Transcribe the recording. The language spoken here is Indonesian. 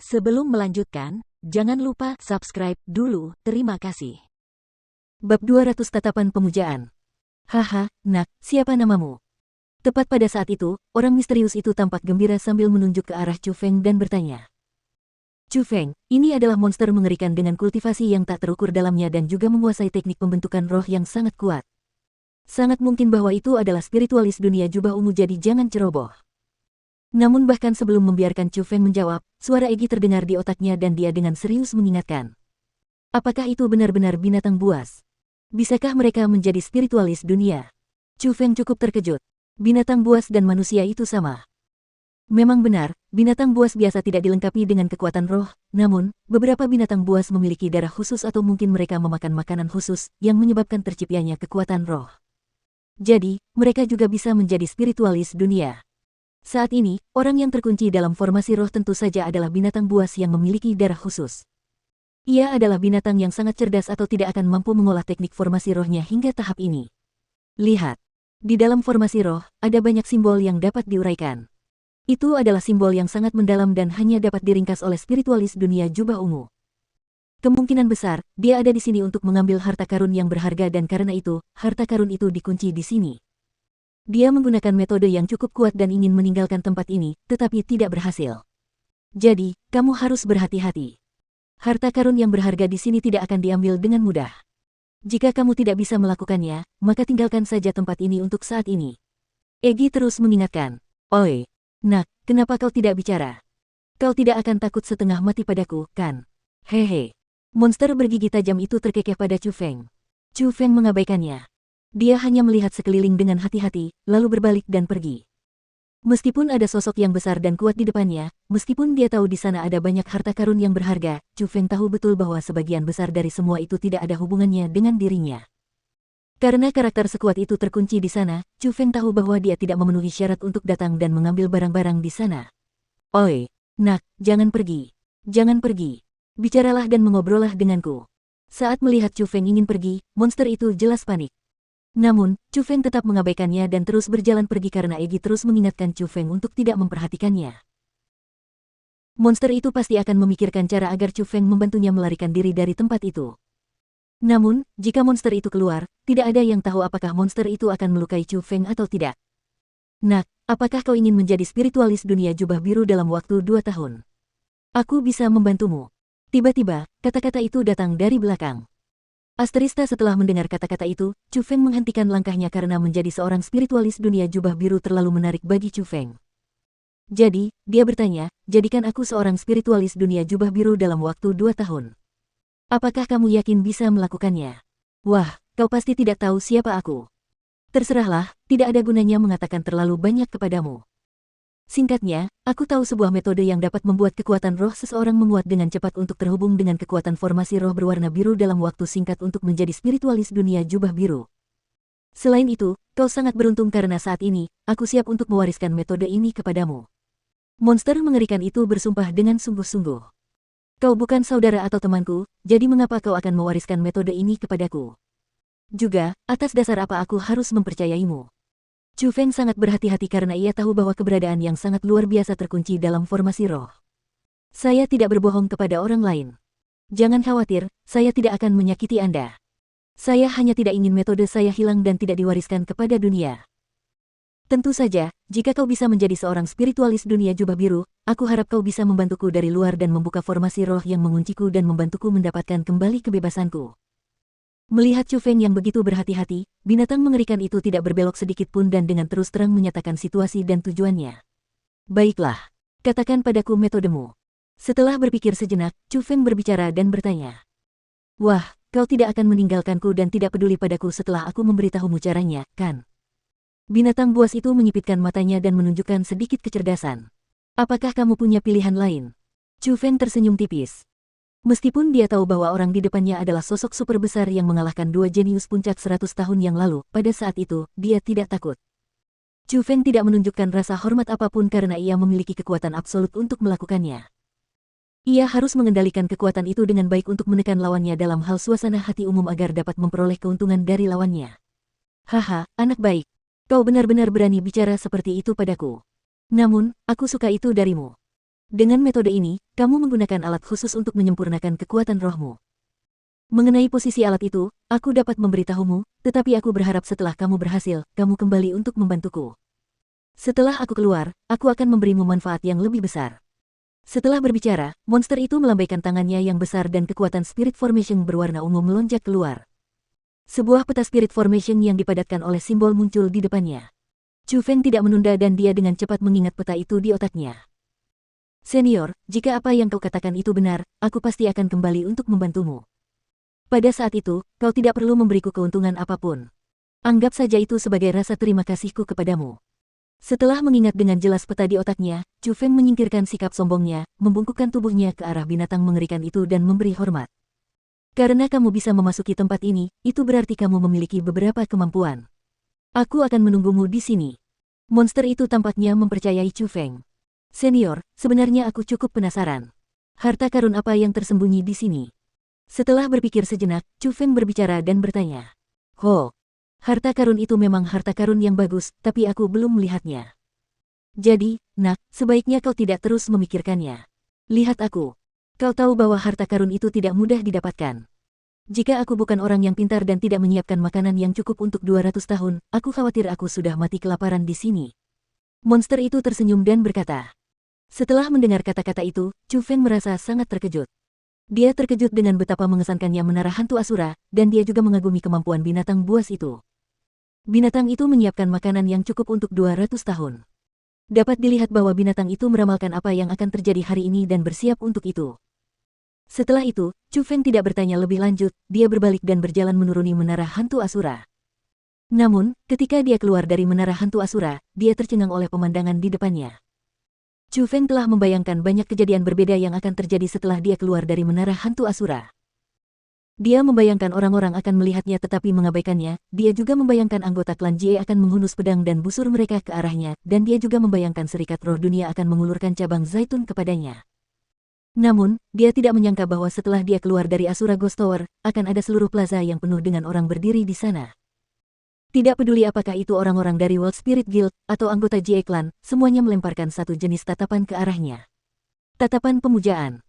Sebelum melanjutkan, jangan lupa subscribe dulu, terima kasih. Bab 200 Tatapan Pemujaan. Haha, nak, siapa namamu? Tepat pada saat itu, orang misterius itu tampak gembira sambil menunjuk ke arah Chu Feng dan bertanya. Chu Feng, ini adalah monster mengerikan dengan kultivasi yang tak terukur dalamnya dan juga menguasai teknik pembentukan roh yang sangat kuat. Sangat mungkin bahwa itu adalah spiritualis dunia jubah ungu, jadi jangan ceroboh. Namun bahkan sebelum membiarkan Chu Feng menjawab, suara Egi terdengar di otaknya dan dia dengan serius mengingatkan. Apakah itu benar-benar binatang buas? Bisakah mereka menjadi spiritualis dunia? Chu Feng cukup terkejut. Binatang buas dan manusia itu sama. Memang benar, binatang buas biasa tidak dilengkapi dengan kekuatan roh, namun, beberapa binatang buas memiliki darah khusus atau mungkin mereka memakan makanan khusus yang menyebabkan terciptanya kekuatan roh. Jadi, mereka juga bisa menjadi spiritualis dunia. Saat ini, orang yang terkunci dalam formasi roh tentu saja adalah binatang buas yang memiliki darah khusus. Ia adalah binatang yang sangat cerdas atau tidak akan mampu mengolah teknik formasi rohnya hingga tahap ini. Lihat. Di dalam formasi roh, ada banyak simbol yang dapat diuraikan. Itu adalah simbol yang sangat mendalam dan hanya dapat diringkas oleh spiritualis dunia jubah ungu. Kemungkinan besar, dia ada di sini untuk mengambil harta karun yang berharga dan karena itu, harta karun itu dikunci di sini. Dia menggunakan metode yang cukup kuat dan ingin meninggalkan tempat ini, tetapi tidak berhasil. Jadi, kamu harus berhati-hati. Harta karun yang berharga di sini tidak akan diambil dengan mudah. Jika kamu tidak bisa melakukannya, maka tinggalkan saja tempat ini untuk saat ini. Egi terus mengingatkan. Oi, nak, kenapa kau tidak bicara? Kau tidak akan takut setengah mati padaku, kan? Hehe. Monster bergigi tajam itu terkekeh pada Chu Feng. Chu Feng mengabaikannya. Dia hanya melihat sekeliling dengan hati-hati, lalu berbalik dan pergi. Meskipun ada sosok yang besar dan kuat di depannya, meskipun dia tahu di sana ada banyak harta karun yang berharga, Chu Feng tahu betul bahwa sebagian besar dari semua itu tidak ada hubungannya dengan dirinya. Karena karakter sekuat itu terkunci di sana, Chu Feng tahu bahwa dia tidak memenuhi syarat untuk datang dan mengambil barang-barang di sana. Oi, nak, jangan pergi. Jangan pergi. Bicaralah dan mengobrollah denganku. Saat melihat Chu Feng ingin pergi, monster itu jelas panik. Namun, Chu Feng tetap mengabaikannya dan terus berjalan pergi karena Egi terus mengingatkan Chu Feng untuk tidak memperhatikannya. Monster itu pasti akan memikirkan cara agar Chu Feng membantunya melarikan diri dari tempat itu. Namun, jika monster itu keluar, tidak ada yang tahu apakah monster itu akan melukai Chu Feng atau tidak. Nak, apakah kau ingin menjadi spiritualis dunia jubah biru dalam waktu 2 tahun? Aku bisa membantumu. Tiba-tiba, kata-kata itu datang dari belakang. Asterista setelah mendengar kata-kata itu, Chu Feng menghentikan langkahnya karena menjadi seorang spiritualis dunia jubah biru terlalu menarik bagi Chu Feng. Jadi, dia bertanya, jadikan aku seorang spiritualis dunia jubah biru dalam waktu 2 tahun. Apakah kamu yakin bisa melakukannya? Wah, kau pasti tidak tahu siapa aku. Terserahlah, tidak ada gunanya mengatakan terlalu banyak kepadamu. Singkatnya, aku tahu sebuah metode yang dapat membuat kekuatan roh seseorang menguat dengan cepat untuk terhubung dengan kekuatan formasi roh berwarna biru dalam waktu singkat untuk menjadi spiritualis dunia jubah biru. Selain itu, kau sangat beruntung karena saat ini, aku siap untuk mewariskan metode ini kepadamu. Monster mengerikan itu bersumpah dengan sungguh-sungguh. Kau bukan saudara atau temanku, jadi mengapa kau akan mewariskan metode ini kepadaku? Juga, atas dasar apa aku harus mempercayaimu? Chu Feng sangat berhati-hati karena ia tahu bahwa keberadaan yang sangat luar biasa terkunci dalam formasi roh. Saya tidak berbohong kepada orang lain. Jangan khawatir, saya tidak akan menyakiti Anda. Saya hanya tidak ingin metode saya hilang dan tidak diwariskan kepada dunia. Tentu saja, jika kau bisa menjadi seorang spiritualis dunia jubah biru, aku harap kau bisa membantuku dari luar dan membuka formasi roh yang mengunciku dan membantuku mendapatkan kembali kebebasanku. Melihat Chu Feng yang begitu berhati-hati, binatang mengerikan itu tidak berbelok sedikit pun dan dengan terus terang menyatakan situasi dan tujuannya. Baiklah, katakan padaku metodemu. Setelah berpikir sejenak, Chu Feng berbicara dan bertanya. Wah, kau tidak akan meninggalkanku dan tidak peduli padaku setelah aku memberitahumu caranya, kan? Binatang buas itu menyipitkan matanya dan menunjukkan sedikit kecerdasan. Apakah kamu punya pilihan lain? Chu Feng tersenyum tipis. Meskipun dia tahu bahwa orang di depannya adalah sosok super besar yang mengalahkan 2 jenius puncak 100 tahun yang lalu, pada saat itu, dia tidak takut. Chu Feng tidak menunjukkan rasa hormat apapun karena ia memiliki kekuatan absolut untuk melakukannya. Ia harus mengendalikan kekuatan itu dengan baik untuk menekan lawannya dalam hal suasana hati umum agar dapat memperoleh keuntungan dari lawannya. Haha, anak baik. Kau benar-benar berani bicara seperti itu padaku. Namun, aku suka itu darimu. Dengan metode ini, kamu menggunakan alat khusus untuk menyempurnakan kekuatan rohmu. Mengenai posisi alat itu, aku dapat memberitahumu, tetapi aku berharap setelah kamu berhasil, kamu kembali untuk membantuku. Setelah aku keluar, aku akan memberimu manfaat yang lebih besar. Setelah berbicara, monster itu melambaikan tangannya yang besar dan kekuatan Spirit Formation berwarna ungu melonjak keluar. Sebuah peta Spirit Formation yang dipadatkan oleh simbol muncul di depannya. Chu Feng tidak menunda dan dia dengan cepat mengingat peta itu di otaknya. Senior, jika apa yang kau katakan itu benar, aku pasti akan kembali untuk membantumu. Pada saat itu, kau tidak perlu memberiku keuntungan apapun. Anggap saja itu sebagai rasa terima kasihku kepadamu. Setelah mengingat dengan jelas peta di otaknya, Chu Feng menyingkirkan sikap sombongnya, membungkukkan tubuhnya ke arah binatang mengerikan itu dan memberi hormat. Karena kamu bisa memasuki tempat ini, itu berarti kamu memiliki beberapa kemampuan. Aku akan menunggumu di sini. Monster itu tampaknya mempercayai Chu Feng. Senior, sebenarnya aku cukup penasaran. Harta karun apa yang tersembunyi di sini? Setelah berpikir sejenak, Chu Feng berbicara dan bertanya. Ho, harta karun itu memang harta karun yang bagus, tapi aku belum melihatnya. Jadi, nak, sebaiknya kau tidak terus memikirkannya. Lihat aku. Kau tahu bahwa harta karun itu tidak mudah didapatkan. Jika aku bukan orang yang pintar dan tidak menyiapkan makanan yang cukup untuk 200 tahun, aku khawatir aku sudah mati kelaparan di sini. Monster itu tersenyum dan berkata. Setelah mendengar kata-kata itu, Chu Feng merasa sangat terkejut. Dia terkejut dengan betapa mengesankannya menara hantu Asura, dan dia juga mengagumi kemampuan binatang buas itu. Binatang itu menyiapkan makanan yang cukup untuk 200 tahun. Dapat dilihat bahwa binatang itu meramalkan apa yang akan terjadi hari ini dan bersiap untuk itu. Setelah itu, Chu Feng tidak bertanya lebih lanjut, dia berbalik dan berjalan menuruni menara hantu Asura. Namun, ketika dia keluar dari menara hantu Asura, dia tercengang oleh pemandangan di depannya. Chu Feng telah membayangkan banyak kejadian berbeda yang akan terjadi setelah dia keluar dari menara hantu Asura. Dia membayangkan orang-orang akan melihatnya tetapi mengabaikannya, dia juga membayangkan anggota klan Jie akan menghunus pedang dan busur mereka ke arahnya, dan dia juga membayangkan serikat roh dunia akan mengulurkan cabang zaitun kepadanya. Namun, dia tidak menyangka bahwa setelah dia keluar dari Asura Ghost Tower, akan ada seluruh plaza yang penuh dengan orang berdiri di sana. Tidak peduli apakah itu orang-orang dari World Spirit Guild, atau anggota Jie Clan, semuanya melemparkan satu jenis tatapan ke arahnya. Tatapan pemujaan.